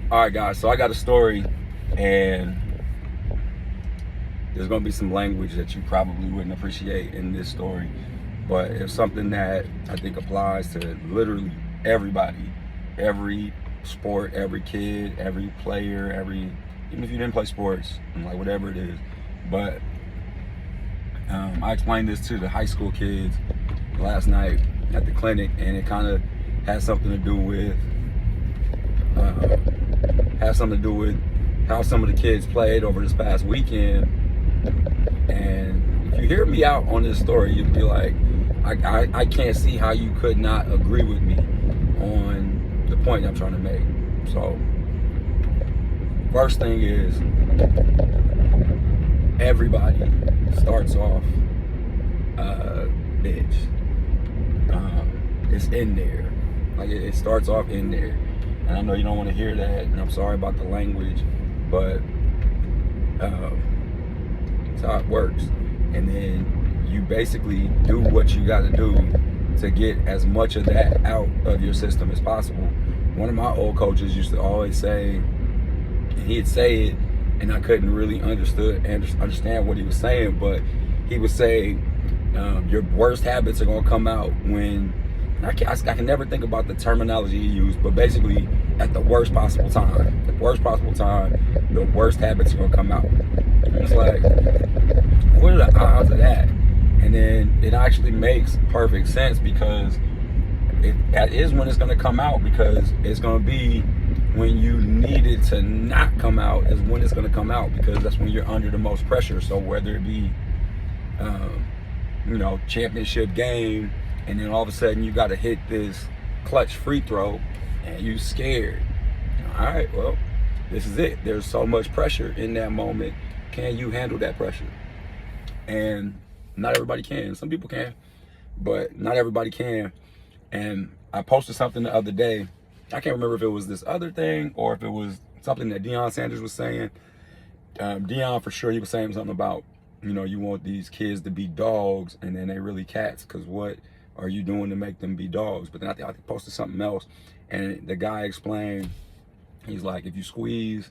All right, guys. So I got a story, and there's gonna be some language that you probably wouldn't appreciate in this story, but it's something that I think applies to literally everybody, every sport, every kid, every player, every even if you didn't play sports, and like whatever it is. But I explained this to the high school kids last night at the clinic, and it kind of has something to do with uh, how some of the kids played over this past weekend. And if you hear me out on this story, you'd be like, I can't see how you could not agree with me on the point I'm trying to make. So, first thing is, everybody starts off bitch. It's in there. Like it starts off in there. And I know you don't want to hear that, and I'm sorry about the language, but that's how it works. And then you basically do what you got to do to get as much of that out of your system as possible. One of my old coaches used to always say, and he'd say it, and I couldn't really understand what he was saying, but he would say, your worst habits are going to come out when, I can never think about the terminology he used, but basically at the worst possible time. The worst possible time, the worst habits are going to come out. And it's like, what are the odds of that? And then it actually makes perfect sense, because that is when it's going to come out, because it's going to be when you need it to not come out is when it's going to come out, because that's when you're under the most pressure. So whether it be championship game, and then all of a sudden you got to hit this clutch free throw and you scared. All right, well, this is it. There's so much pressure in that moment. Can you handle that pressure? And not everybody can. Some people can, but not everybody can. And I posted something the other day. I can't remember if it was this other thing or if it was something that Deion Sanders was saying. Deion, for sure, he was saying something about, you want these kids to be dogs, and then they really cats, because what are you doing to make them be dogs? But then I posted something else, and the guy explained, he's like, if you squeeze,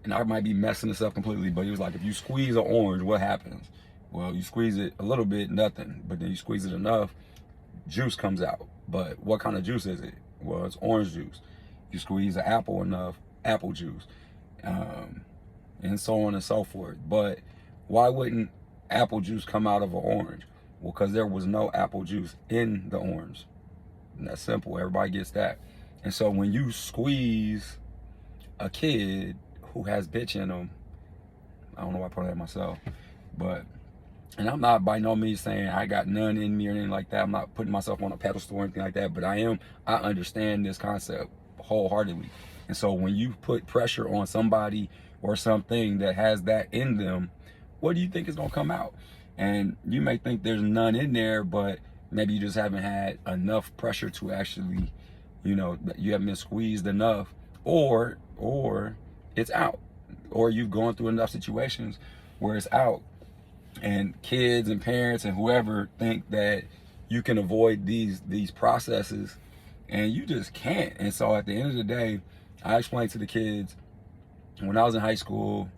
and I might be messing this up completely, but he was like, if you squeeze an orange, what happens? Well, you squeeze it a little bit, nothing. But then you squeeze it enough, juice comes out. But what kind of juice is it? Well, it's orange juice. You squeeze an apple enough, apple juice. And so on and so forth. But why wouldn't apple juice come out of an orange? Well, because there was no apple juice in the orange. And that's simple. Everybody gets that. And so when you squeeze a kid who has bitch in them, I don't know why I put that myself, but, and I'm not by no means saying I got none in me or anything like that. I'm not putting myself on a pedestal or anything like that, but I understand this concept wholeheartedly. And so when you put pressure on somebody or something that has that in them, what do you think is going to come out? And you may think there's none in there, but maybe you just haven't had enough pressure to actually, you haven't been squeezed enough, or it's out, or you've gone through enough situations where it's out. And kids and parents and whoever think that you can avoid these processes, and you just can't. And so at the end of the day, I explained to the kids, when I was in high school,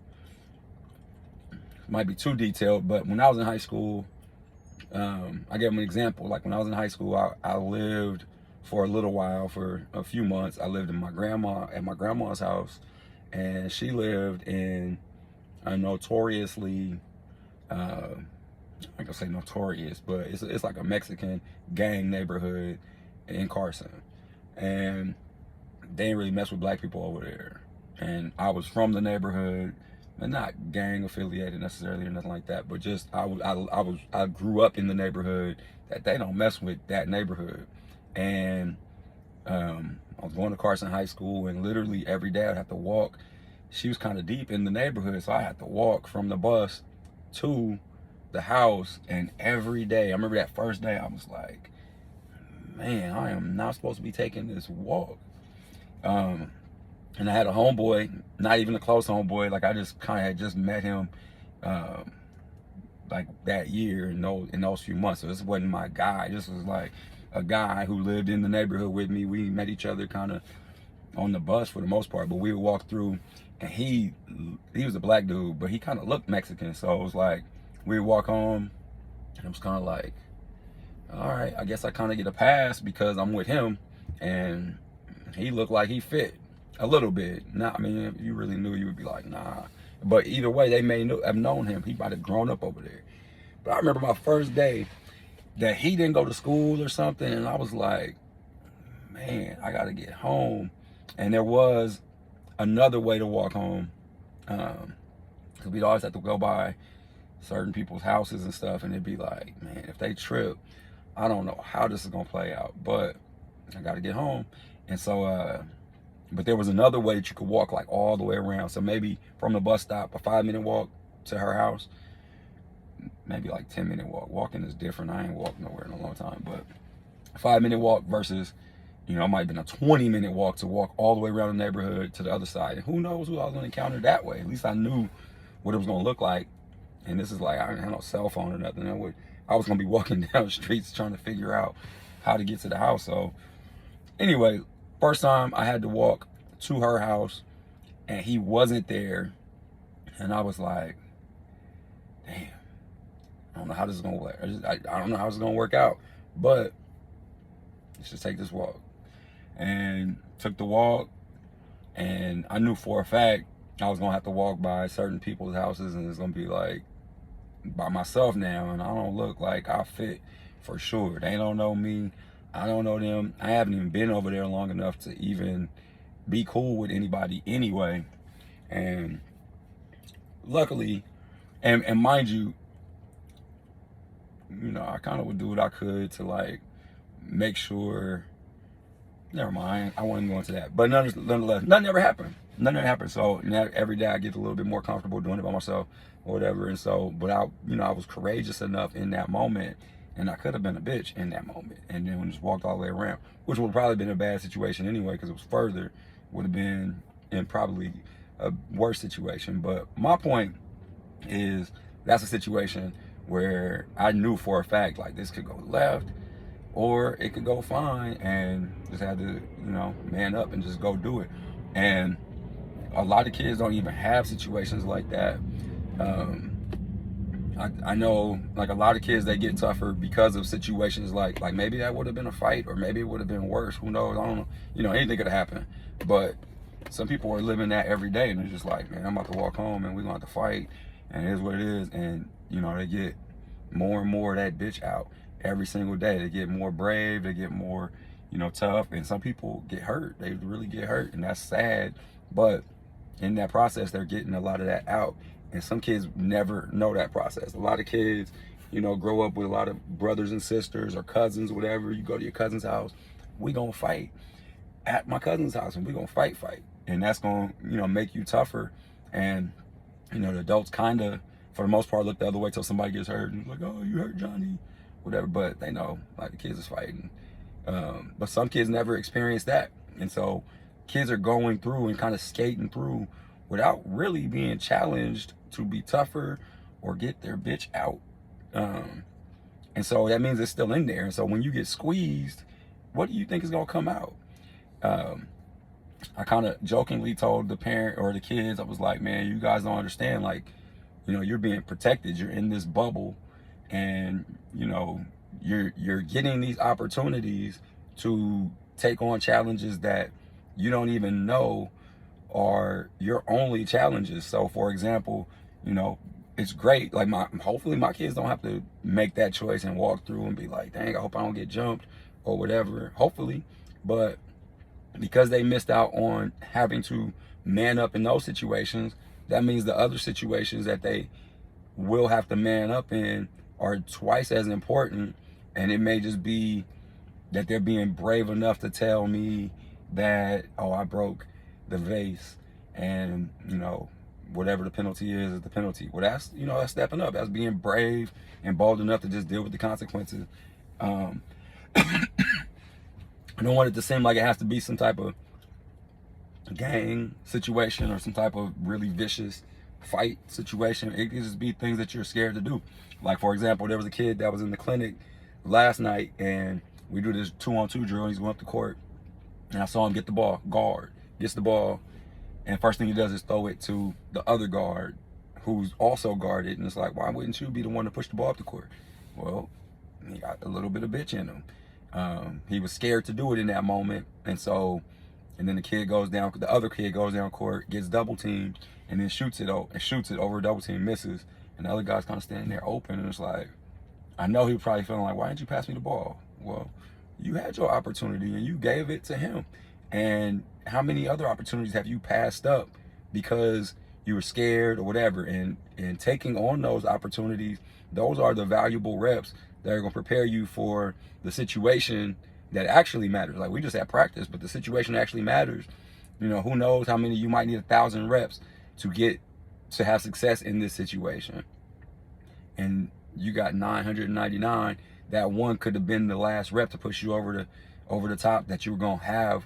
might be too detailed, but when I was in high school, I gave them an example. Like when I was in high school, I lived for a little while, for a few months. I lived at my grandma's house, and she lived in a notoriously, I'm gonna say notorious, but it's like a Mexican gang neighborhood in Carson, and they didn't really mess with black people over there. And I was from the neighborhood, and not gang affiliated necessarily or nothing like that, but just I grew up in the neighborhood that they don't mess with that neighborhood. And I was going to Carson High School, and literally every day I'd have to walk. She was kind of deep in the neighborhood, so I had to walk from the bus to the house. And every day, I remember that first day, I was like, man, I am not supposed to be taking this walk. And I had a homeboy, not even a close homeboy, like I just kind of had just met him like that year in those few months. So this wasn't my guy. This was like a guy who lived in the neighborhood with me. We met each other kind of on the bus for the most part, but we would walk through, and he was a black dude, but he kind of looked Mexican. So it was like we would walk home, and it was kind of like, all right, I guess I kind of get a pass because I'm with him, and he looked like he fit a little bit. Not, I mean, if you really knew, you would be like, nah. But either way, they may have known him. He might have grown up over there. But I remember my first day that he didn't go to school or something, and I was like, man, I got to get home. And there was another way to walk home, because we'd always have to go by certain people's houses and stuff, and it'd be like, man, if they trip, I don't know how this is gonna play out, but I got to get home. And so, but there was another way that you could walk like all the way around. So maybe from the bus stop, a 5-minute walk to her house, maybe like 10-minute walk. Walking is different. I ain't walked nowhere in a long time, but a 5-minute walk versus, you know, it might have been a 20-minute walk to walk all the way around the neighborhood to the other side. And who knows who I was going to encounter that way. At least I knew what it was going to look like. And this is like, I didn't have no cell phone or nothing. I was going to be walking down the streets trying to figure out how to get to the house. So anyway, first time I had to walk to her house, and he wasn't there. And I was like, damn, I don't know how this is going to work. I don't know how it's going to work out. But let's just take this walk. And took the walk, and I knew for a fact I was gonna have to walk by certain people's houses, and it's gonna be like by myself now, and I don't look like I fit for sure. They don't know me, I don't know them. I haven't even been over there long enough to even be cool with anybody anyway. And luckily, and mind you, I kind of would do what I could to like make sure. Never mind, I wasn't going to that. But nonetheless, nothing ever happened. Nothing ever happened. So now every day I get a little bit more comfortable doing it by myself or whatever. And so, but I was courageous enough in that moment, and I could have been a bitch in that moment, and then just walked all the way around, which would have probably been a bad situation anyway, because it was further, would have been in probably a worse situation. But my point is, that's a situation where I knew for a fact, like, this could go left, or it could go fine, and just had to, man up and just go do it. And a lot of kids don't even have situations like that. I know, like, a lot of kids, they get tougher because of situations like maybe that would have been a fight, or maybe it would have been worse. Who knows? I don't know. Anything could have happened. But some people are living that every day, and they're just like, man, I'm about to walk home, and we're going to have to fight, and it is what it is. And, they get more and more of that bitch out every single day. They get more brave, they get more, tough, and some people get hurt. They really get hurt, and that's sad. But in that process, they're getting a lot of that out. And some kids never know that process. A lot of kids, grow up with a lot of brothers and sisters or cousins, whatever. You go to your cousin's house, we gonna fight at my cousin's house, and we gonna fight. And that's gonna, make you tougher. And, the adults kind of, for the most part, look the other way till somebody gets hurt, and like, oh, you hurt Johnny, whatever. But they know, like, the kids is fighting. But some kids never experience that. And so kids are going through and kind of skating through without really being challenged to be tougher or get their bitch out. And so that means it's still in there. And so when you get squeezed, what do you think is going to come out? I kind of jokingly told the parent or the kids, I was like, man, you guys don't understand. Like, you're being protected. You're in this bubble, and, you're getting these opportunities to take on challenges that you don't even know are your only challenges. So, for example, it's great. Like, hopefully my kids don't have to make that choice and walk through and be like, dang, I hope I don't get jumped or whatever. Hopefully. But because they missed out on having to man up in those situations, that means the other situations that they will have to man up in are twice as important. And it may just be that they're being brave enough to tell me that, oh, I broke the vase, and, whatever the penalty is the penalty. Well, that's, that's stepping up. That's being brave and bold enough to just deal with the consequences. I don't want it to seem like it has to be some type of gang situation or some type of really vicious fight situation. It could just be things that you're scared to do. Like, for example, there was a kid that was in the clinic last night, and we do this 2-on-2 drill, and he's going up to court, and I saw him get the ball guard. gets the ball, and first thing he does is throw it to the other guard who's also guarded, and it's like, why wouldn't you be the one to push the ball up the court? Well, he got a little bit of bitch in him. He was scared to do it in that moment, and then the other kid goes down court, gets double teamed, and then shoots it over a double team, misses, and the other guy's kind of standing there open, and it's like, I know he was probably feeling like, why didn't you pass me the ball? Well, you had your opportunity and you gave it to him. And how many other opportunities have you passed up because you were scared or whatever? And taking on those opportunities, those are the valuable reps that are going to prepare you for the situation that actually matters. Like, we just had practice, but the situation actually matters. You know, who knows how many, you might need 1,000 reps to have success in this situation. And you got 999. That one could have been the last rep to push you over the top that you were going to have.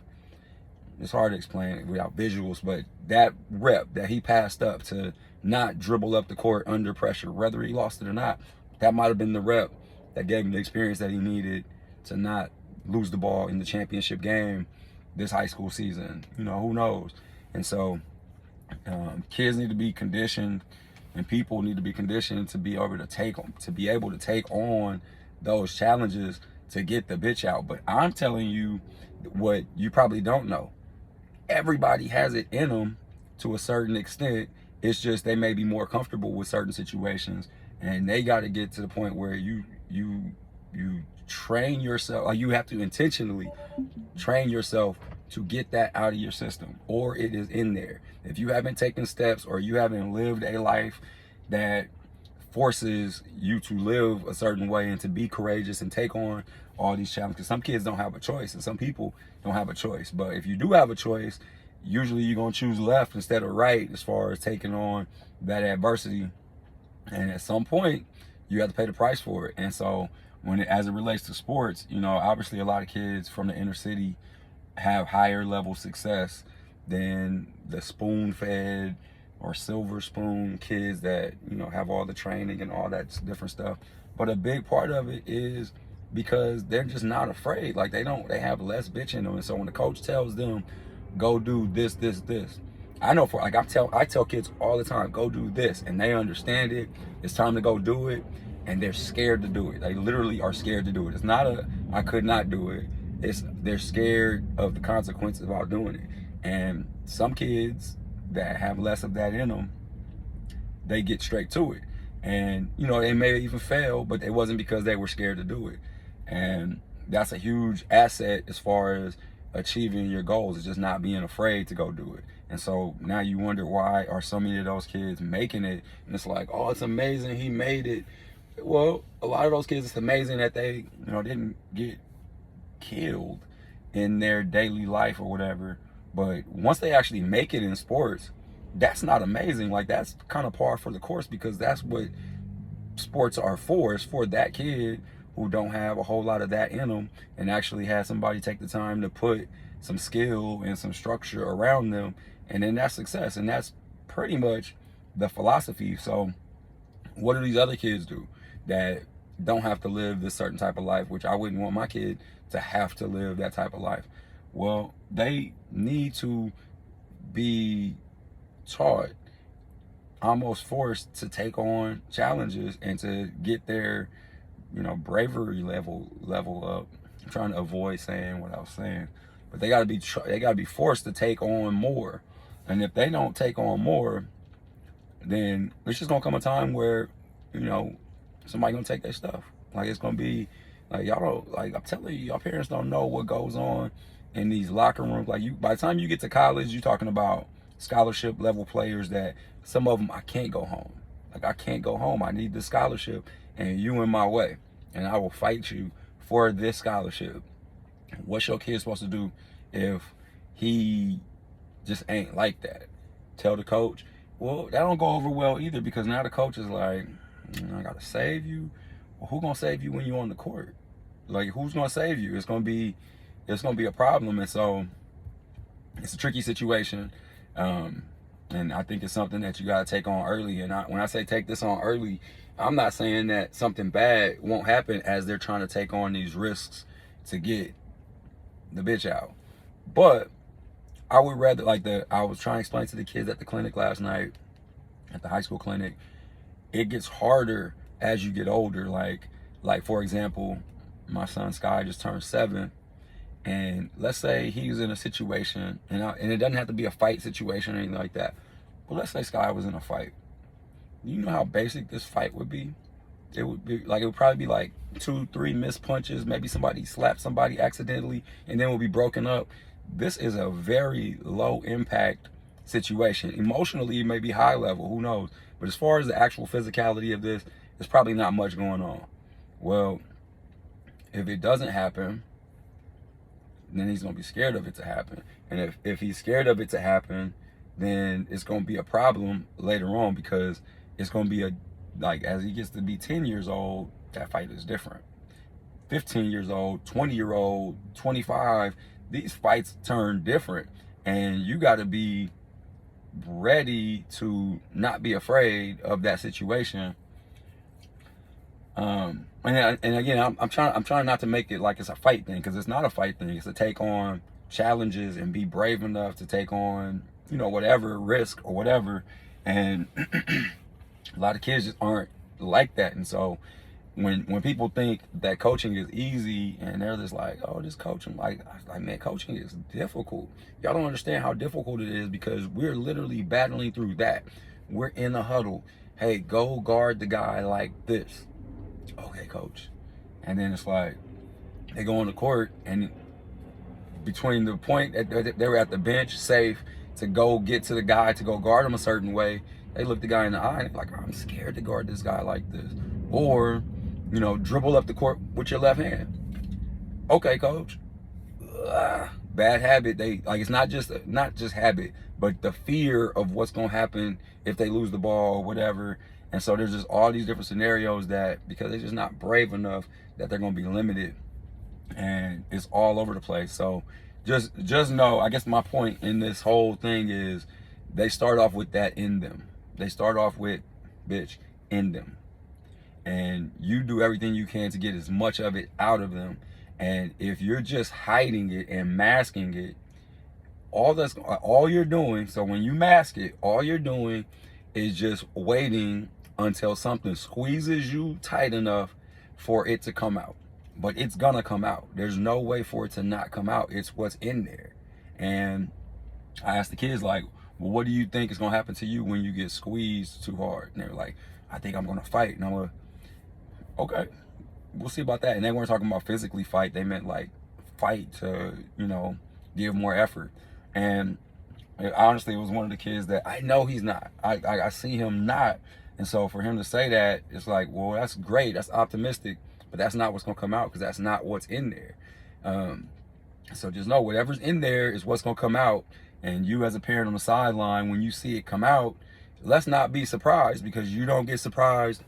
It's hard to explain without visuals, but that rep that he passed up to not dribble up the court under pressure, whether he lost it or not, that might have been the rep that gave him the experience that he needed to not lose the ball in the championship game this high school season. You know, who knows? And so kids need to be conditioned, and people need to be conditioned to be able to take on those challenges to get the bitch out. But I'm telling you what you probably don't know. Everybody has it in them to a certain extent. It's just they may be more comfortable with certain situations, and they got to get to the point where you train yourself. Like, you have to intentionally train yourself to get that out of your system, or it is in there. If you haven't taken steps, or you haven't lived a life that forces you to live a certain way and to be courageous and take on all these challenges, because some kids don't have a choice and some people don't have a choice. But if you do have a choice, usually you're going to choose left instead of right as far as taking on that adversity. And at some point, you have to pay the price for it. And so as it relates to sports, you know, obviously a lot of kids from the inner city have higher level success than the spoon-fed or silver spoon kids that, you know, have all the training and all that different stuff. But a big part of it is because they're just not afraid. Like, they have less bitch in them. And so when the coach tells them, go do this, I know I tell kids all the time, go do this, and they understand it. It's time to go do it, and they're scared to do it. They literally are scared to do it. It's not I could not do it. They're scared of the consequences about doing it. And some kids that have less of that in them, they get straight to it. And, you know, they may even fail, but it wasn't because they were scared to do it. And that's a huge asset as far as achieving your goals, is just not being afraid to go do it. And so now you wonder, why are so many of those kids making it? And it's like, oh, it's amazing he made it. Well, a lot of those kids, it's amazing that they, you know, didn't get killed in their daily life or whatever. But once they actually make it in sports, that's not amazing. Like, that's kind of par for the course, because that's what sports are for. It's for that kid who don't have a whole lot of that in them, and actually has somebody take the time to put some skill and some structure around them, and then that's success. And that's pretty much the philosophy. So what do these other kids do that don't have to live this certain type of life, which I wouldn't want my kid to have to live that type of life? Well, they need to be taught, almost forced, to take on challenges and to get their, you know, bravery level up. I'm trying to avoid saying what I was saying, but they gotta be forced to take on more. And if they don't take on more, then it's just gonna come a time where, you know, somebody gonna take their stuff. Like, it's gonna be like, y'all don't, like, I'm telling you, your parents don't know what goes on in these locker rooms. Like, by the time you get to college, you're talking about scholarship level players that some of them, I can't go home. Like, I can't go home. I need this scholarship, and you in my way, and I will fight you for this scholarship. What's your kid supposed to do if he just ain't like that? Tell the coach? Well, that don't go over well either, because now the coach is like, I gotta save you. Well, who gonna save you when you're on the court? Like, who's gonna save you? It's gonna be a problem. And so it's a tricky situation. And I think it's something that you gotta take on early. And when I say take this on early, I'm not saying that something bad won't happen as they're trying to take on these risks to get the bitch out. But I would rather, like I was trying to explain to the kids at the clinic last night, at the high school clinic, it gets harder as you get older. Like for example, my son Sky just turned 7, and let's say he's in a situation, and it doesn't have to be a fight situation or anything like that. But let's say Sky was in a fight. You know how basic this fight would be? It would probably be like 2-3 missed punches, maybe somebody slapped somebody accidentally, and then we'll be broken up. This is a very low impact situation. Emotionally, it may be high level, who knows? But as far as the actual physicality of this, there's probably not much going on. Well, if it doesn't happen, then he's gonna be scared of it to happen. And if he's scared of it to happen, then it's gonna be a problem later on, because it's gonna be like, as he gets to be 10 years old, that fight is different. 15 years old, 20-year-old, 25, these fights turn different. And you gotta be ready to not be afraid of that situation. And again, I'm trying not to make it like it's a fight thing, because it's not a fight thing. It's to take on challenges and be brave enough to take on, whatever risk or whatever. And a lot of kids just aren't like that. And so when people think that coaching is easy, and they're just like, oh, just coaching, like man, coaching is difficult. Y'all don't understand how difficult it is, because we're literally battling through that. We're in a huddle. Hey, go guard the guy like this. Okay, coach. And then it's like, they go on the court, and between the point that they were at the bench safe to go get to the guy to go guard him a certain way, they look the guy in the eye and they're like, I'm scared to guard this guy like this. Or, dribble up the court with your left hand. Okay, coach. Bad habit. It's not just habit, but the fear of what's gonna happen if they lose the ball or whatever. And so there's just all these different scenarios that, because they're just not brave enough, that they're gonna be limited, and it's all over the place. So just know, I guess my point in this whole thing is, they start off with that in them. They start off with, bitch, in them. And you do everything you can to get as much of it out of them. And if you're just hiding it and masking it, all you're doing, so when you mask it, all you're doing is just waiting until something squeezes you tight enough for it to come out. But it's gonna come out. There's no way for it to not come out. It's what's in there. And I asked the kids, like, well, what do you think is gonna happen to you when you get squeezed too hard? And they were like, I think I'm gonna fight. And I'm like, okay, we'll see about that. And they weren't talking about physically fight. They meant like fight to, give more effort. And honestly, it was one of the kids that I know he's not. I see him not. And so for him to say that, it's like, well, that's great. That's optimistic. But that's not what's going to come out, because that's not what's in there. So just know, whatever's in there is what's going to come out. And you as a parent on the sideline, when you see it come out, let's not be surprised, because you don't get surprised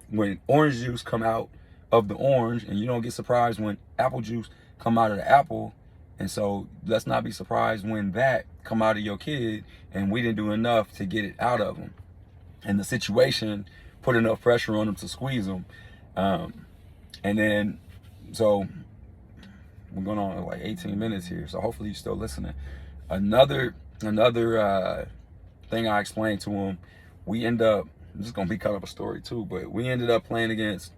when orange juice come out of the orange, and you don't get surprised when apple juice come out of the apple. And so let's not be surprised when that come out of your kid, and we didn't do enough to get it out of them. And the situation put enough pressure on them to squeeze them. And then, so we're going on like 18 minutes here, so hopefully you're still listening. Another thing I explained to him, we end up, this is going to be kind of a story too, but we ended up playing against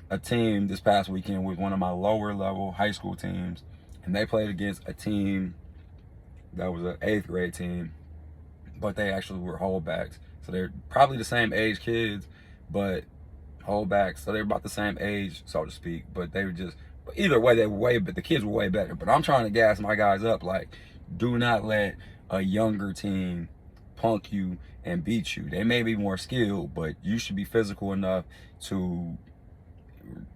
a team this past weekend with one of my lower level high school teams, and they played against a team that was an 8th grade team, but they actually were holdbacks. So they're probably the same age kids, but holdbacks. So they're about the same age, so to speak, but they were just, but either way, they were but the kids were way better. But I'm trying to gas my guys up, like, do not let a younger team punk you and beat you. They may be more skilled, but you should be physical enough to,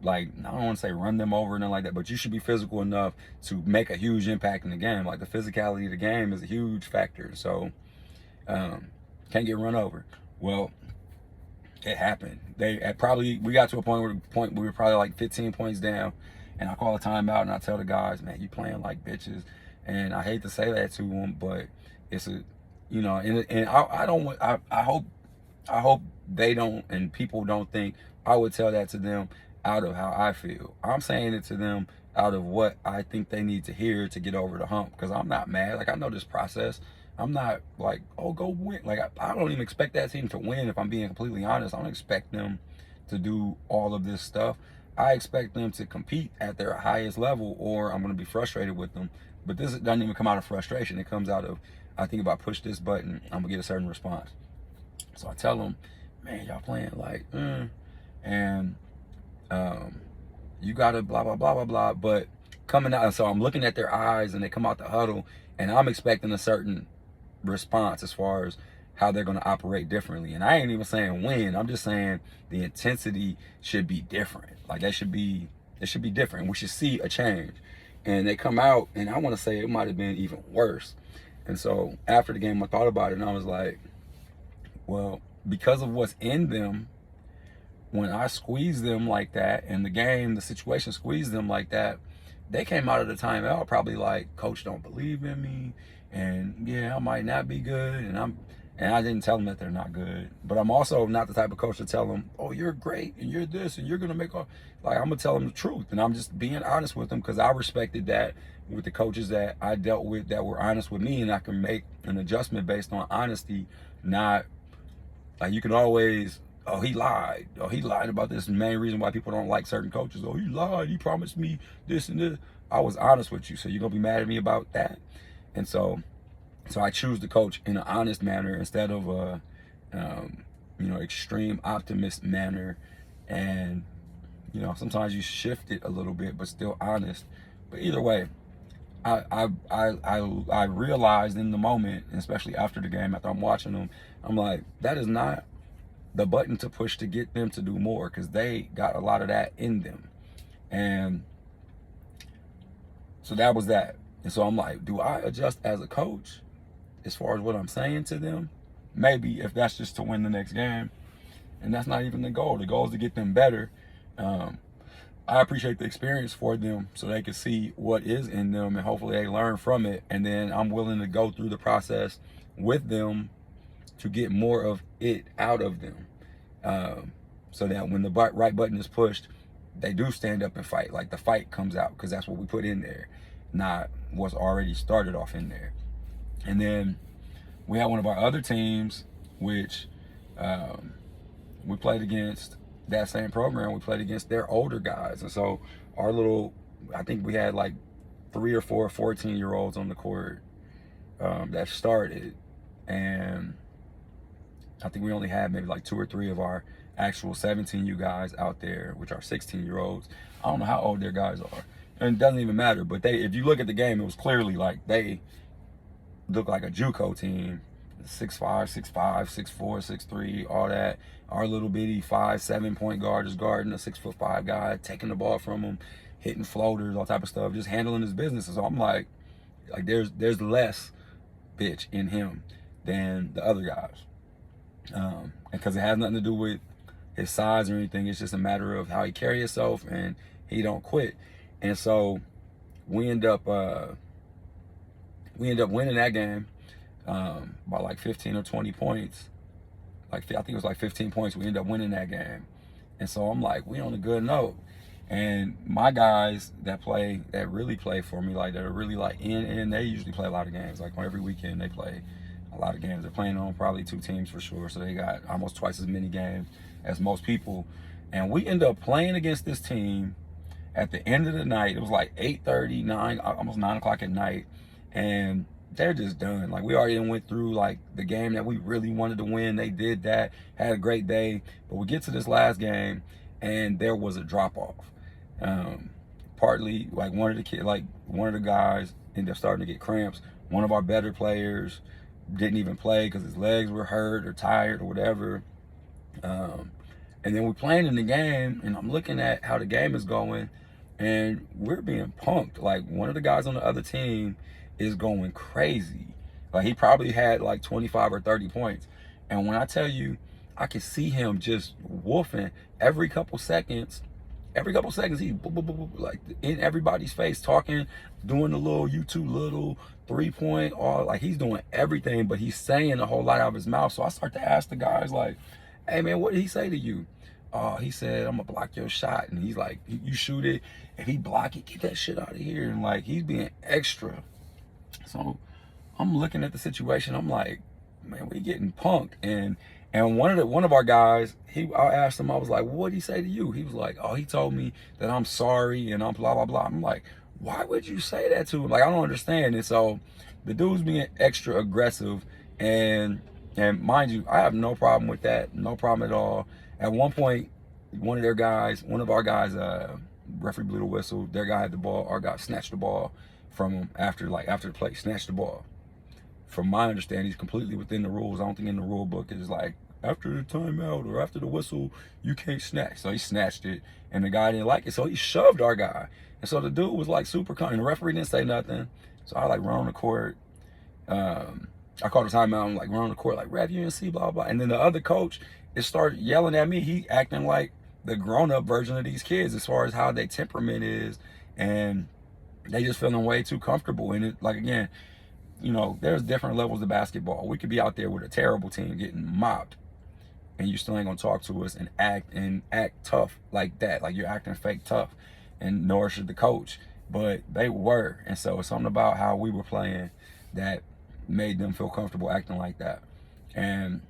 like, I don't want to say run them over and nothing like that, but you should be physical enough to make a huge impact in the game. Like, the physicality of the game is a huge factor. So can't get run over. Well, it happened. We got to a point where we were probably like 15 points down, and I call a timeout and I tell the guys, man, you playing like bitches. And I hate to say that to them, but it's a, and I hope they don't, and people don't think I would tell that to them. out of how I feel. I'm saying it to them out of what I think they need to hear to get over the hump. Because I'm not mad. Like, I know this process. I'm not like, oh, go win. Like, I don't even expect that team to win, if I'm being completely honest. I don't expect them to do all of this stuff. I expect them to compete at their highest level, or I'm going to be frustrated with them. But this doesn't even come out of frustration. It comes out of, I think, if I push this button, I'm going to get a certain response. So I tell them, man, y'all playing like, and you got to blah, blah, blah, blah, blah. But coming out, so I'm looking at their eyes, and they come out the huddle, and I'm expecting a certain response as far as how they're going to operate differently. And I ain't even saying win. I'm just saying the intensity should be different. Like, it should be different. We should see a change. And they come out, and I want to say it might have been even worse. And so after the game, I thought about it, and I was like, well, because of what's in them, when I squeezed them like that, and the situation squeezed them like that, they came out of the timeout probably like, coach don't believe in me, and yeah, I might not be good, and I didn't tell them that they're not good. But I'm also not the type of coach to tell them, oh, you're great, and you're this, and you're gonna make all, like, I'm gonna tell them the truth, and I'm just being honest with them, because I respected that with the coaches that I dealt with that were honest with me, and I can make an adjustment based on honesty, not like, you can always, oh, he lied. Oh, he lied about this. The main reason why people don't like certain coaches. Oh, he lied. He promised me this and this. I was honest with you, so you're going to be mad at me about that? And so I choose to coach in an honest manner instead of a, extreme optimist manner. And, sometimes you shift it a little bit, but still honest. But either way, I realized in the moment, especially after the game, after I'm watching them, I'm like, that is not the button to push to get them to do more, because they got a lot of that in them. And so that was that. And so I'm like, do I adjust as a coach as far as what I'm saying to them? Maybe, if that's just to win the next game. And that's not even the goal. The goal is to get them better. I appreciate the experience for them so they can see what is in them, and hopefully they learn from it. And then I'm willing to go through the process with them to get more of it out of them, so that when the right button is pushed, they do stand up and fight. Like, the fight comes out, because that's what we put in there, not what's already started off in there. And then we had one of our other teams, which we played against that same program. We played against their older guys. And so I think we had like 3 or 4 14-year-olds on the court that started. And I think we only had maybe like 2 or 3 of our actual 17U guys out there, which are 16-year-olds. I don't know how old their guys are. And it doesn't even matter. But if you look at the game, it was clearly like they look like a JUCO team. 6'5", 6'5", 6'4", 6'3", all that. Our little bitty 5'7" point guard is guarding a 6'5" guy, taking the ball from him, hitting floaters, all type of stuff, just handling his business. And so I'm like there's less bitch in him than the other guys. Because it has nothing to do with his size or anything. It's just a matter of how he carry himself, and he don't quit. And so we end up winning that game by like 15 or 20 points. I think it was like 15 points. We ended up winning that game. And so I'm like, we on a good note. And my guys that really play for me, like, that are really like they usually play a lot of games. Like, on every weekend they play a lot of games. They're playing on probably 2 teams for sure. So they got almost twice as many games as most people. And we end up playing against this team at the end of the night. It was like 8:30, almost 9 o'clock at night. And they're just done. Like, we already went through like the game that we really wanted to win. They did that, had a great day. But we get to this last game, and there was a drop off. Partly like one of the guys ended up starting to get cramps. One of our better players didn't even play because his legs were hurt or tired or whatever. And then we're playing in the game, and I'm looking at how the game is going, and we're being punked. Like, one of the guys on the other team is going crazy. Like, he probably had like 25 or 30 points. And when I tell you, I can see him just woofing every couple seconds. He's like in everybody's face, talking, doing the little YouTube little 3-point, all, like, he's doing everything, but he's saying a whole lot out of his mouth. So I start to ask the guys, like, hey man, what did he say to you? oh, he said, I'm gonna block your shot. And he's like, you shoot it. If he block it, get that shit out of here. And like, he's being extra. So I'm looking at the situation. I'm like, man, we getting punked. And one of our guys, I asked him, I was like, what did he say to you? He was like, oh, he told me that I'm sorry and I'm blah, blah, blah. I'm like, why would you say that to him? Like, I don't understand. And so the dude's being extra aggressive. And mind you, I have no problem with that. No problem at all. At one point, one of our guys, referee blew the whistle. Their guy had the ball. Our guy snatched the ball from him after the play, snatched the ball. From my understanding, he's completely within the rules. I don't think in the rule book it's like, after the timeout or after the whistle, you can't snatch. So he snatched it, and the guy didn't like it, so he shoved our guy. And so the dude was like super calm, and the referee didn't say nothing. So I like run on the court. I called a timeout. I'm like run on the court, like ref, you didn't see, blah, blah. And then the other coach, it started yelling at me. He acting like the grown-up version of these kids as far as how their temperament is, and they just feeling way too comfortable in it. Like, again, you know, there's different levels of basketball. We could be out there with a terrible team getting mopped, and you still ain't gonna talk to us and act tough like that, like you're acting fake tough, and nor should the coach. But they were, and so it's something about how we were playing that made them feel comfortable acting like that. And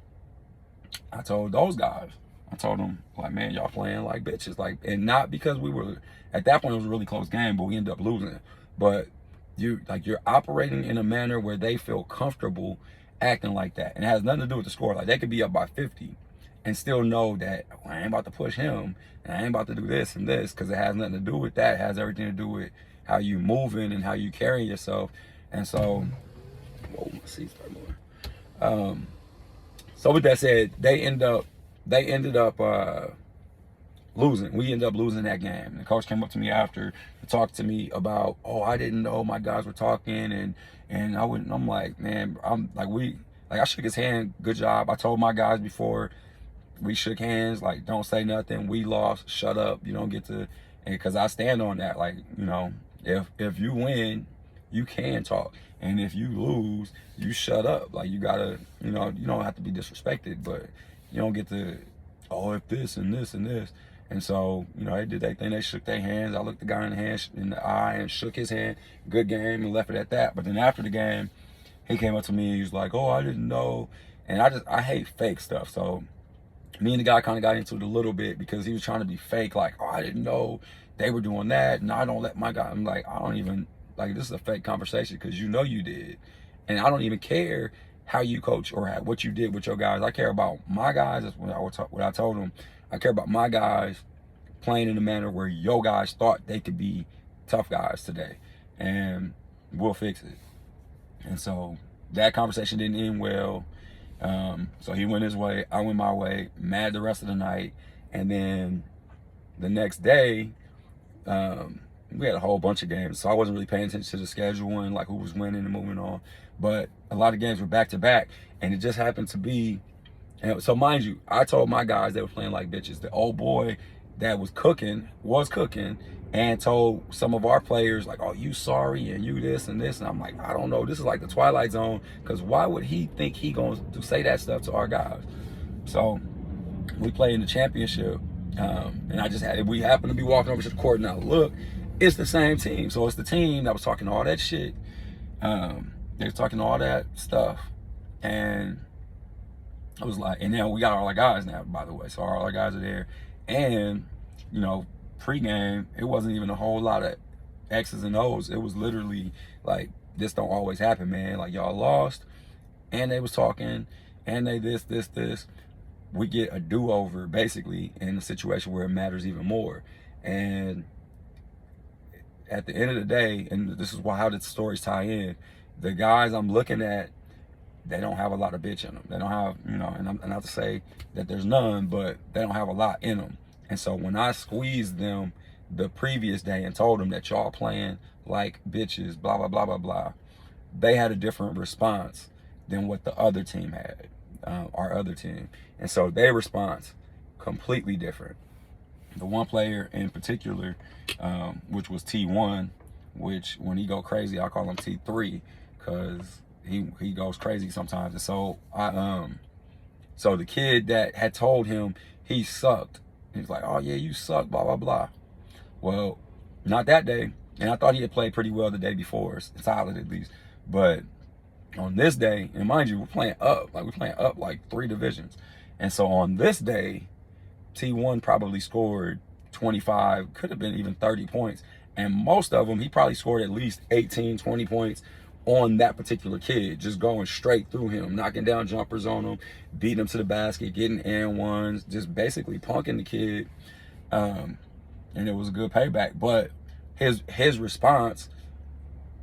I told those guys, I told them, like, man, y'all playing like bitches, like, and not because we were, at that point it was a really close game, but we ended up losing. But you're operating in a manner where they feel comfortable acting like that, and it has nothing to do with the score. Like, they could be up by 50 and still know that, well, I ain't about to push him, and I ain't about to do this and this, because it has nothing to do with that. It has everything to do with how you moving and how you carrying yourself. And so, whoa, my seat's right more. So with that said, they ended up losing. We ended up losing that game. The coach came up to me after to talk to me about, oh, I didn't know my guys were talking, and I wouldn't. I'm like, man, I shook his hand. Good job. I told my guys before we shook hands, like, don't say nothing. We lost. Shut up. You don't get to, and because I stand on that. Like, you know, if you win, you can talk, and if you lose, you shut up. Like, you gotta, you know, you don't have to be disrespected, but you don't get to, oh, if this and this and this. And so, you know, they did their thing. They shook their hands. I looked the guy in the eye and shook his hand. Good game, and left it at that. But then after the game, he came up to me. He was like, oh, I didn't know. And I hate fake stuff. So me and the guy kind of got into it a little bit because he was trying to be fake. Like, oh, I didn't know they were doing that, and I don't let my guy. I'm like, I don't even, like, this is a fake conversation because you know you did. And I don't even care how you coach or what you did with your guys. I care about my guys. That's what I told them. I care about my guys playing in a manner where your guys thought they could be tough guys today, and we'll fix it. And so that conversation didn't end well. So he went his way, I went my way, mad the rest of the night. And then the next day, we had a whole bunch of games, so I wasn't really paying attention to the schedule and like who was winning and moving on. But a lot of games were back to back, and it just happened to be. And so mind you, I told my guys they were playing like bitches. The old boy that was cooking, and told some of our players, like, oh, you sorry and you this and this. And I'm like, I don't know. This is like the Twilight Zone, because why would he think he going to say that stuff to our guys? So we played in the championship, and we happened to be walking over to the court, and I look, it's the same team. So it's the team that was talking all that shit. They was talking all that stuff, and I was like, and now we got all our guys now, by the way. So all our guys are there. And, you know, pre-game, it wasn't even a whole lot of X's and O's. It was literally like, this don't always happen, man. Like, y'all lost, and they was talking, and they this. We get a do-over, basically, in a situation where it matters even more. And at the end of the day, and this is how the stories tie in, the guys I'm looking at, they don't have a lot of bitch in them. They don't have, you know, and I'm not to say that there's none, but they don't have a lot in them. And so when I squeezed them the previous day and told them that y'all playing like bitches, blah, blah, blah, blah, blah, they had a different response than what the other team had, our other team. And so their response, completely different. The one player in particular, which was T1, which when he go crazy, I call him T3, because he goes crazy sometimes. And so so the kid that had told him he sucked He's like, oh yeah, you suck, blah, blah, blah. Well, not that day. And I thought he had played pretty well the day before, solid at least. But on this day, and mind you, we're playing up like 3 divisions. And so on this day, T1 probably scored 25, could have been even 30 points. And most of them, he probably scored at least 18, 20 points on that particular kid, just going straight through him, knocking down jumpers on him, beating him to the basket, getting and ones, just basically punking the kid. And it was a good payback. But his response,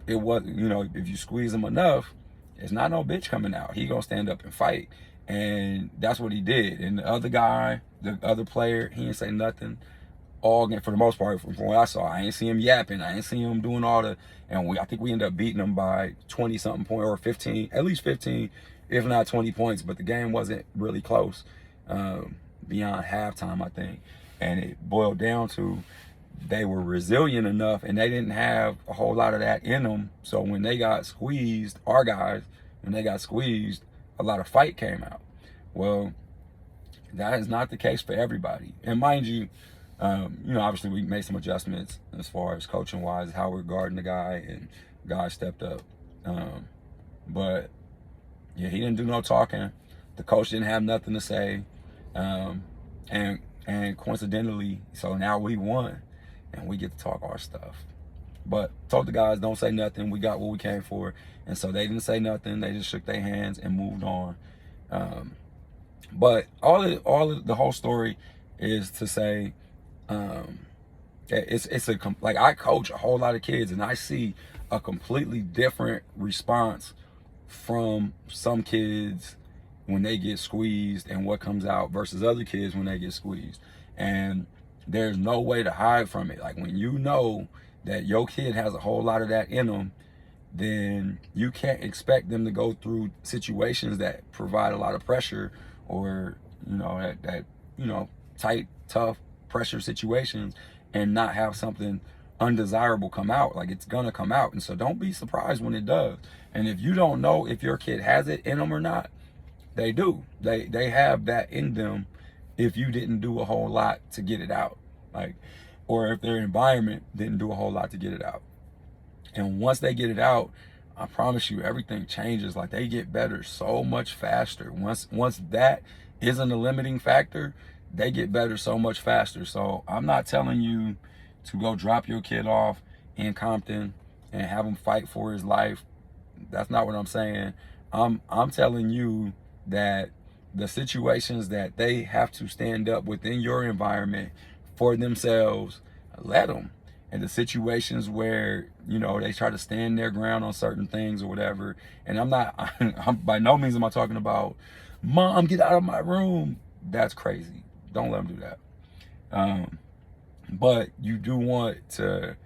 it was, you know, if you squeeze him enough, it's not no bitch coming out. He gonna stand up and fight. And that's what he did. And the other guy, the other player, he didn't say nothing all game for the most part. From what I saw, I ain't see him yapping. I ain't see him doing all the, and I think we ended up beating him by 20 something point, or 15, at least 15, if not 20 points. But the game wasn't really close beyond halftime, I think. And it boiled down to they were resilient enough, and they didn't have a whole lot of that in them. So when they got squeezed, our guys, when they got squeezed, a lot of fight came out. Well, that is not the case for everybody. And mind you, you know, obviously we made some adjustments as far as coaching wise, how we're guarding the guy, and guys stepped up. But yeah, he didn't do no talking. The coach didn't have nothing to say. And coincidentally, so now we won and we get to talk our stuff. But told the guys, don't say nothing. We got what we came for. And so they didn't say nothing. They just shook their hands and moved on. But all of the whole story is to say, it's like I coach a whole lot of kids, and I see a completely different response from some kids when they get squeezed and what comes out versus other kids when they get squeezed. And there's no way to hide from it. Like when you know that your kid has a whole lot of that in them, then you can't expect them to go through situations that provide a lot of pressure, or you know, that you know, tight, tough pressure situations, and not have something undesirable come out. Like it's gonna come out. And so don't be surprised when it does. And if you don't know if your kid has it in them or not, they do. They have that in them if you didn't do a whole lot to get it out. Like, or if their environment didn't do a whole lot to get it out. And once they get it out, I promise you, everything changes. Like they get better so much faster. Once that isn't a limiting factor, they get better so much faster. So I'm not telling you to go drop your kid off in Compton and have him fight for his life. That's not what I'm saying. I'm telling you that the situations that they have to stand up within your environment for themselves, let them. And the situations where, you know, they try to stand their ground on certain things or whatever. And I'm by no means am I talking about, Mom, get out of my room. That's crazy. Don't let them do that. But you do want to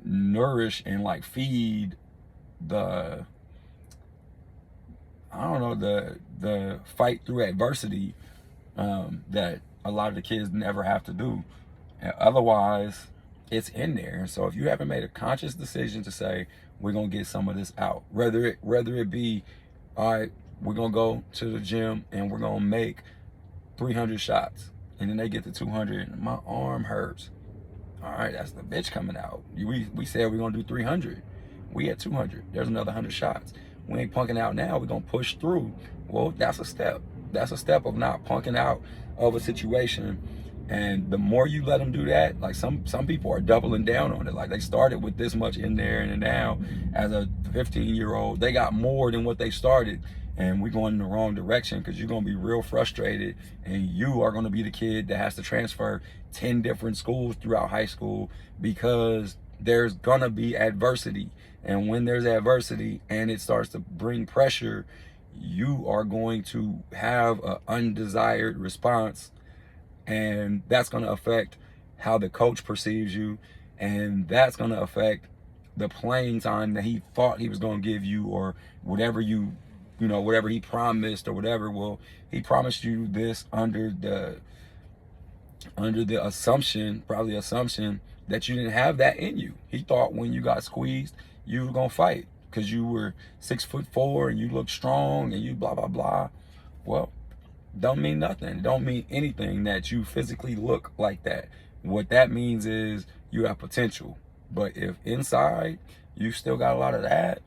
nourish and like feed the, I don't know, the fight through adversity that a lot of the kids never have to do. And otherwise, it's in there. So if you haven't made a conscious decision to say, we're going to get some of this out, whether it be, all right, we're going to go to the gym and we're going to make 300 shots. And then they get to 200 and my arm hurts. All right, that's the bitch coming out. We said we're going to do 300. We at 200. There's another 100 shots. We ain't punking out now. We're going to push through. Well, that's a step. That's a step of not punking out of a situation. And the more you let them do that, like some people are doubling down on it. Like they started with this much in there, and now as a 15-year-old, they got more than what they started. And we're going in the wrong direction because you're going to be real frustrated, and you are going to be the kid that has to transfer 10 different schools throughout high school because there's going to be adversity. And when there's adversity and it starts to bring pressure, you are going to have an undesired response. And that's going to affect how the coach perceives you. And that's going to affect the playing time that he thought he was going to give you, or whatever whatever he promised or whatever. Well, he promised you this under the assumption that you didn't have that in you. He thought when you got squeezed, you were going to fight because you were 6'4" and you looked strong and you blah, blah, blah. Well, don't mean nothing. Don't mean anything that you physically look like that. What that means is you have potential. But if inside you still got a lot of that,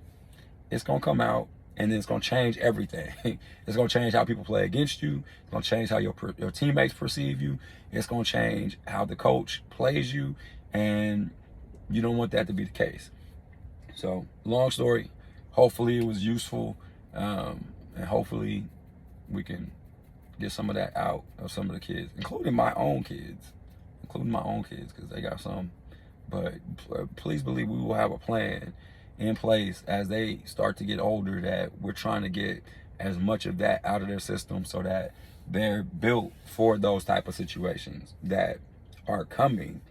it's gonna come out, and then it's gonna change everything. It's gonna change how people play against you. It's gonna change how your teammates perceive you. It's gonna change how the coach plays you, and you don't want that to be the case. So, long story. Hopefully it was useful, and hopefully we can get some of that out of some of the kids, including my own kids, because they got some. But please believe we will have a plan in place as they start to get older, that we're trying to get as much of that out of their system so that they're built for those type of situations that are coming.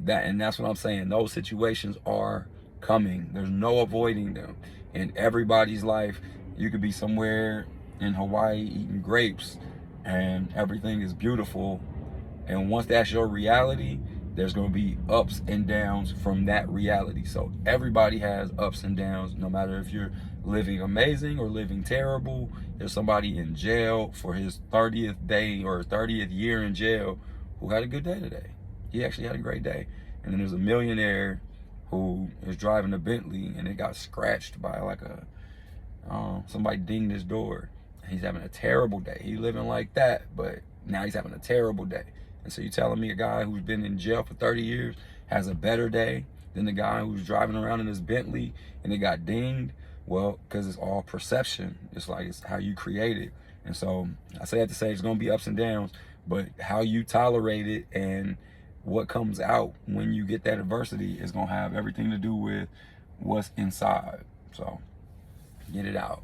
And that's what I'm saying. Those situations are coming. There's no avoiding them. In everybody's life, you could be somewhere in Hawaii eating grapes and everything is beautiful. And once that's your reality, there's going to be ups and downs from that reality. So everybody has ups and downs, no matter if you're living amazing or living terrible. There's somebody in jail for his 30th day or 30th year in jail who had a good day today. He actually had a great day. And then there's a millionaire who is driving a Bentley and it got scratched by like somebody dinged his door. He's having a terrible day. He's living like that, but now he's having a terrible day. And so you're telling me a guy who's been in jail for 30 years has a better day than the guy who's driving around in his Bentley and it got dinged? Well, because it's all perception. It's like, it's how you create it. And so I say that to say it's going to be ups and downs, but how you tolerate it and what comes out when you get that adversity is going to have everything to do with what's inside. So get it out.